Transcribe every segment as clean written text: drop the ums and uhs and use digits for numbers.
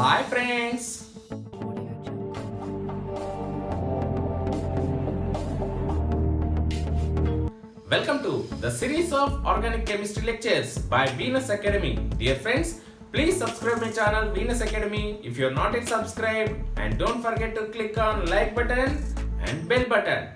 Hi friends, welcome to the series of organic chemistry lectures by Venus Academy. Dear friends, please subscribe my channel Venus Academy if you are not yet subscribed, and don't forget to click on like button and bell button.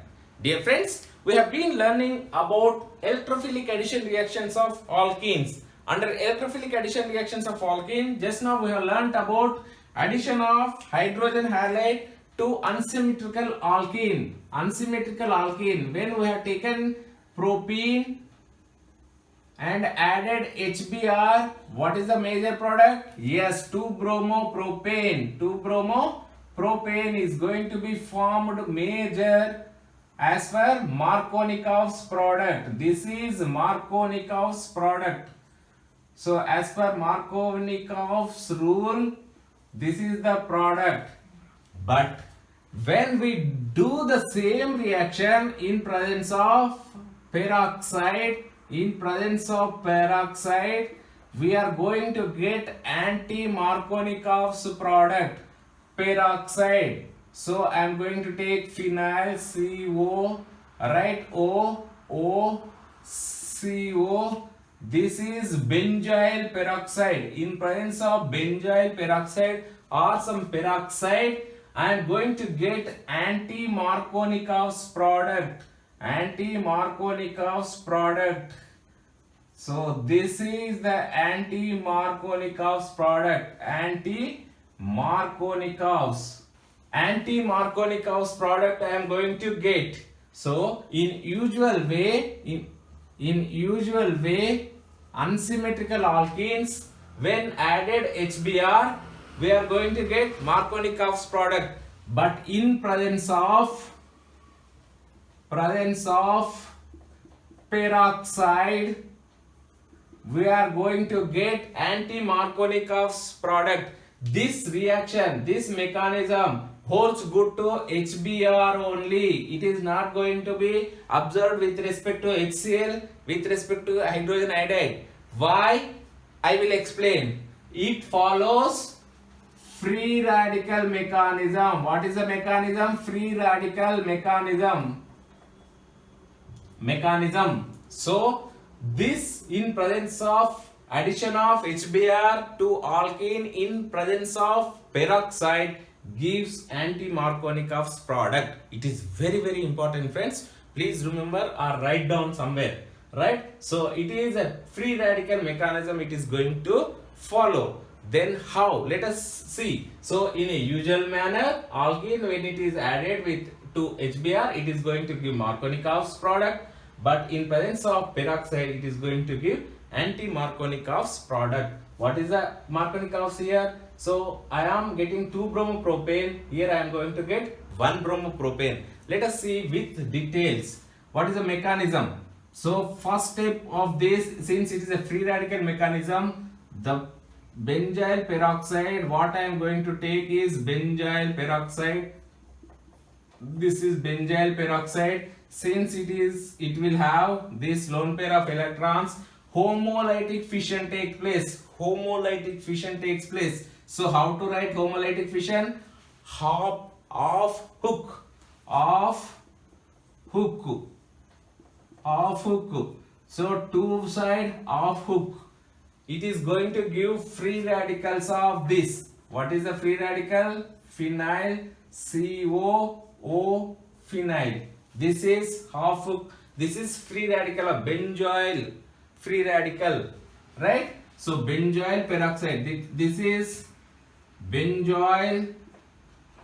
Dear friends, we have been learning about electrophilic addition reactions of alkenes. Under electrophilic addition reactions of alkene, just now we have learnt about addition of hydrogen halide to unsymmetrical alkene. Unsymmetrical alkene, when we have taken propene and added HBr, what is the major product? Yes, 2-bromopropane. 2-bromopropane is going to be formed major as per Markovnikov's product. This is Markovnikov's product. So as per Markovnikov's rule, this is the product. But when we do the same reaction in presence of peroxide, we are going to get anti-Markovnikov's product, peroxide. So I am going to take phenyl CO, right? O CO. This is benzyl peroxide. In presence of benzyl peroxide or some peroxide, I am going to get anti-Markovnikov's product. Anti-Markovnikov's product. So this is the anti-Markovnikov's product. Anti-Markovnikov's product I am going to get. So in usual way, unsymmetrical alkenes, when added HBr, we are going to get Markovnikov's product. But in presence of peroxide, we are going to get anti-Markovnikov's product. This reaction, this mechanism holds good to HBr only. It is not going to be observed with respect to HCl, with respect to hydrogen iodide. Why? I will explain. It follows free radical mechanism. What is the mechanism? Free radical mechanism. So this, in presence of addition of HBr to alkene in presence of peroxide, gives anti-Markovnikov's product. It is very important, friends. Please remember or write down somewhere, right? So it is a free radical mechanism it is going to follow. Then how? Let us see. So in a usual manner, alkene, when it is added to HBr, it is going to give Markovnikov's product. But in presence of peroxide, it is going to give anti-Markovnikov's product. What is the Markovnikov's here? So I am getting 2-bromopropane. Here I am going to get 1-bromopropane. Let us see with details. What is the mechanism? So first step of this, since it is a free radical mechanism, the benzyl peroxide, what I am going to take is benzyl peroxide. This is benzyl peroxide. Since it will have this lone pair of electrons, homolytic fission takes place. So how to write homolytic fission? Off hook. So two side off hook. It is going to give free radicals of this. What is the free radical? Phenyl COO phenyl. This is half hook. This is free radical of benzoyl. Free radical, right? So benzoyl peroxide. This is benzoyl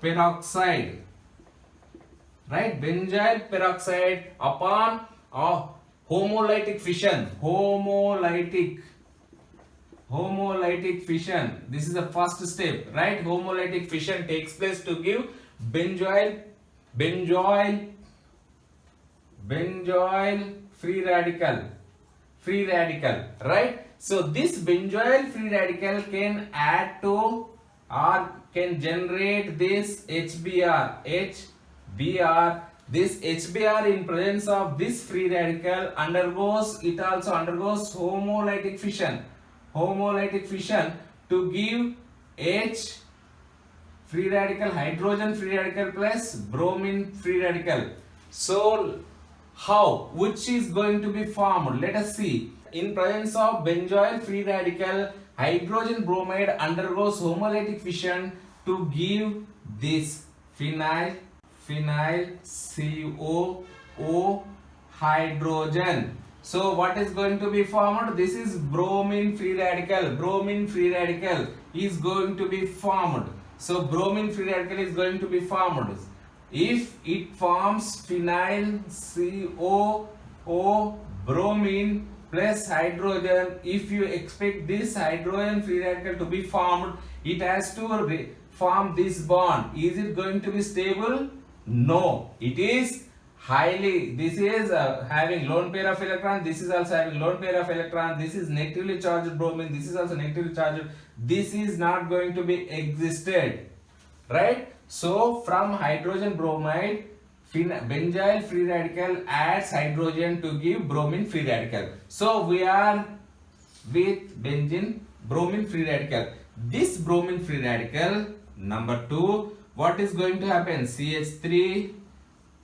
peroxide, right? Benzoyl peroxide upon homolytic fission. Homolytic fission. This is the first step, right? Homolytic fission takes place to give benzoyl free radical, right? So this benzoyl free radical can add to or can generate this HBr. This HBr in presence of this free radical also undergoes homolytic fission to give free radical, hydrogen free radical plus bromine free radical. So how, which is going to be formed? Let us see. In presence of benzoyl free radical, hydrogen bromide undergoes homolytic fission to give this phenyl COO hydrogen. So what is going to be formed? This is bromine free radical. Bromine free radical is going to be formed. So bromine free radical is going to be formed. If it forms phenyl COO bromine plus hydrogen, if you expect this hydrogen free radical to be formed, it has to form this bond. Is it going to be stable? No, it is highly, this is having lone pair of electron, this is also having lone pair of electron, this is negatively charged bromine, this is also negatively charged, this is not going to be existed, right? So from hydrogen bromide, benzyl free radical adds hydrogen to give bromine free radical. So we are with benzene bromine free radical. This bromine free radical number 2, what is going to happen? CH3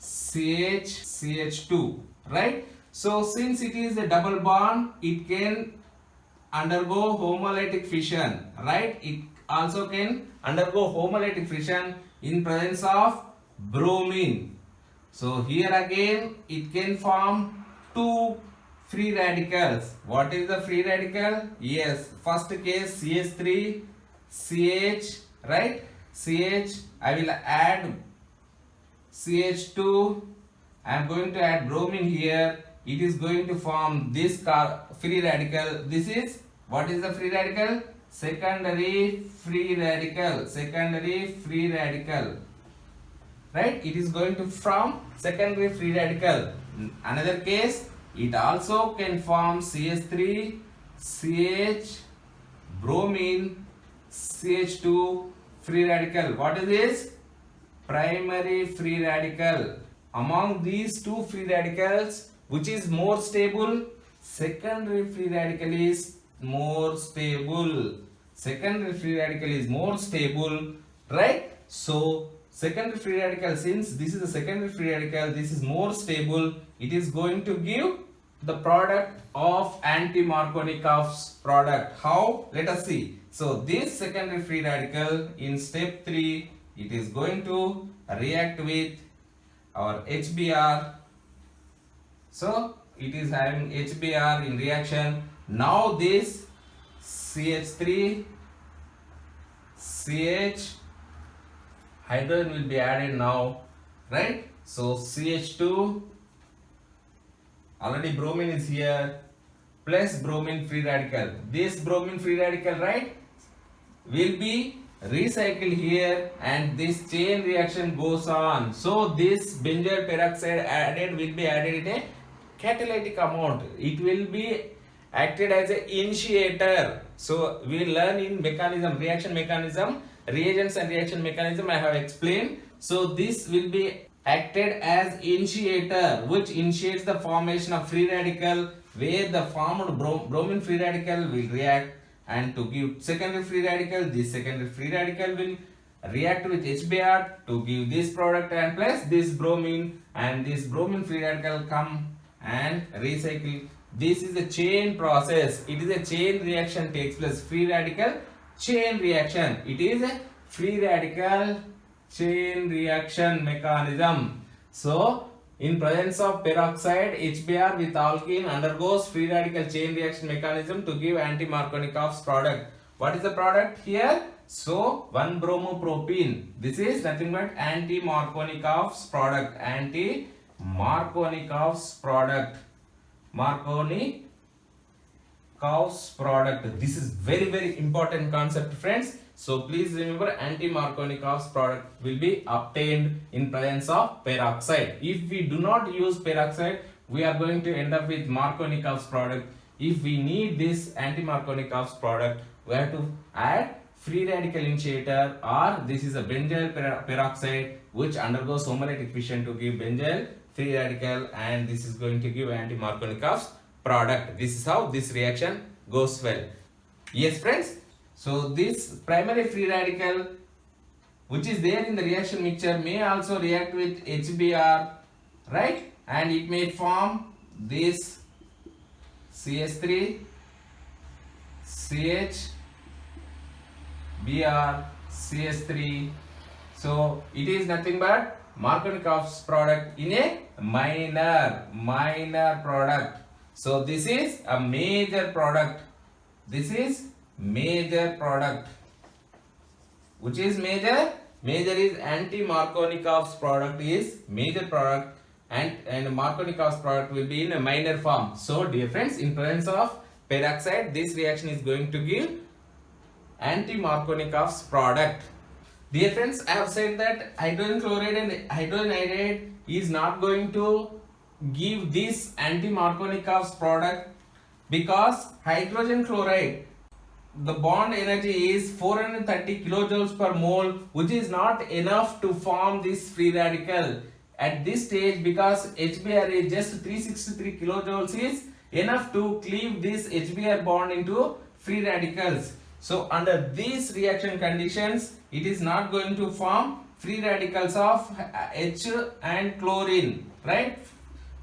CH2, right? So since it is a double bond, it can undergo homolytic fission, right? It also can undergo homolytic fission in presence of bromine. So here again it can form 2 free radicals. What is the free radical? Yes, first case CH3 CH, right? CH, I will add CH2, I am going to add bromine here. It is going to form this free radical. This is, what is the free radical? Secondary free radical. Secondary free radical, right? It is going to form secondary free radical. Another case, it also can form CH3 CH bromine CH2 free radical. What is this? Primary free radical. Among these 2 free radicals, which is more stable? Secondary free radical is more stable. Secondary free radical is more stable, right? So secondary free radical, since this is a secondary free radical, this is more stable, it is going to give the product of anti-Markovnikov's product. How? Let us see. So this secondary free radical in step 3, it is going to react with our HBr. So it is having HBr in reaction. Now this CH3 CH hydrogen will be added now, right? So CH2, already bromine is here, plus bromine free radical. This bromine free radical, right, will be recycled here, and this chain reaction goes on. So this benzoyl peroxide added will be added in a catalytic amount. It will be acted as an initiator. So we will learn in mechanism, reaction mechanism, reagents and reaction mechanism I have explained. So this will be acted as initiator, which initiates the formation of free radical, where the formed bromine free radical will react and to give secondary free radical. This secondary free radical will react with HBr to give this product, and plus this bromine, and this bromine free radical come and recycle. This is a chain process. It is a chain reaction takes place. Free radical chain reaction. It is a free radical chain reaction mechanism. So in presence of peroxide, HBr with alkene undergoes free radical chain reaction mechanism to give anti-Markovnikov's product. What is the product here? So 1-bromopropene. This is nothing but anti-Markovnikov's product. Anti-Markovnikov's product. Markovnikov's product. This is very important concept, friends. So please remember, anti-Markovnikov's product will be obtained in presence of peroxide. If we do not use peroxide, we are going to end up with Markovnikov's product. If we need this anti-Markovnikov's product, we have to add free radical initiator, or this is a benzyl peroxide which undergoes homolytic fission to give benzyl free radical, and this is going to give anti-Markovnikov's product. This is how this reaction goes well. Yes, friends. So this primary free radical which is there in the reaction mixture may also react with HBr, right? And it may form this CH3 CH Br CH3. So it is nothing but Markovnikov's product in a minor product. So this is a major product. This is major product. Which is major? Major is anti-Markovnikov's product is major product, and Markovnikov's product will be in a minor form. So dear friends, in presence of peroxide, this reaction is going to give anti-Markovnikov's product. Dear friends, I have said that hydrogen chloride and hydrogen iodide is not going to give this anti-Markovnikov's product, because hydrogen chloride, the bond energy is 430 kilojoules per mole, which is not enough to form this free radical at this stage, because HBr is just 363 kilojoules is enough to cleave this HBr bond into free radicals. So under these reaction conditions, it is not going to form free radicals of H and chlorine, right?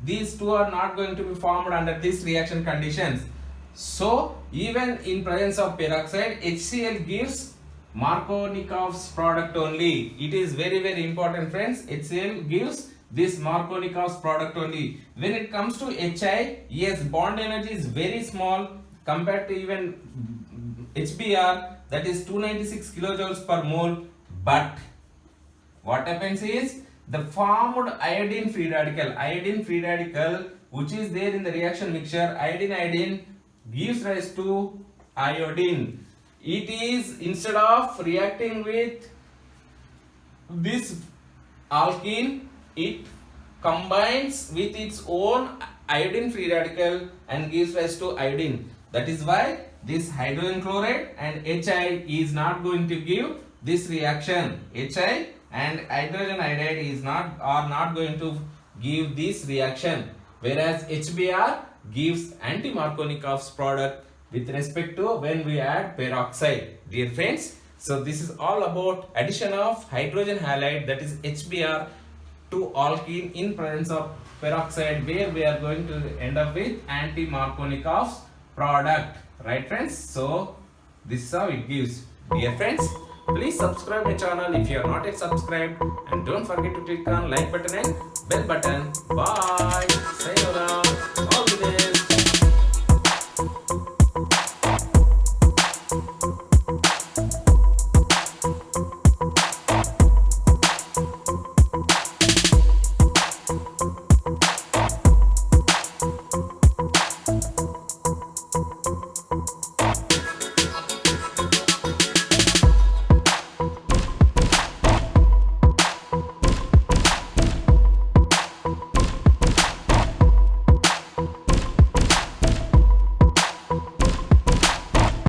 These two are not going to be formed under these reaction conditions. So even in presence of peroxide, HCl gives Markovnikov's product only. It is very important, friends. HCl gives this Markovnikov's product only. When it comes to HI, yes, bond energy is very small compared to even HBr, that is 296 kilojoules per mole. But what happens is, the formed iodine free radical which is there in the reaction mixture, iodine gives rise to iodine. It is, instead of reacting with this alkene, it combines with its own iodine free radical and gives rise to iodine. That is why this hydrogen chloride and HI is not going to give this reaction. HI and hydrogen iodide are not going to give this reaction, whereas HBr gives anti-Markovnikov's product with respect to when we add peroxide. Dear friends, so this is all about addition of hydrogen halide, that is HBr, to alkene in presence of peroxide, where we are going to end up with anti-Markovnikov's product, right friends? So this is how it gives. Dear friends, please subscribe my channel if you are not yet subscribed, and don't forget to click on like button and bell button. Bye. Sayonara.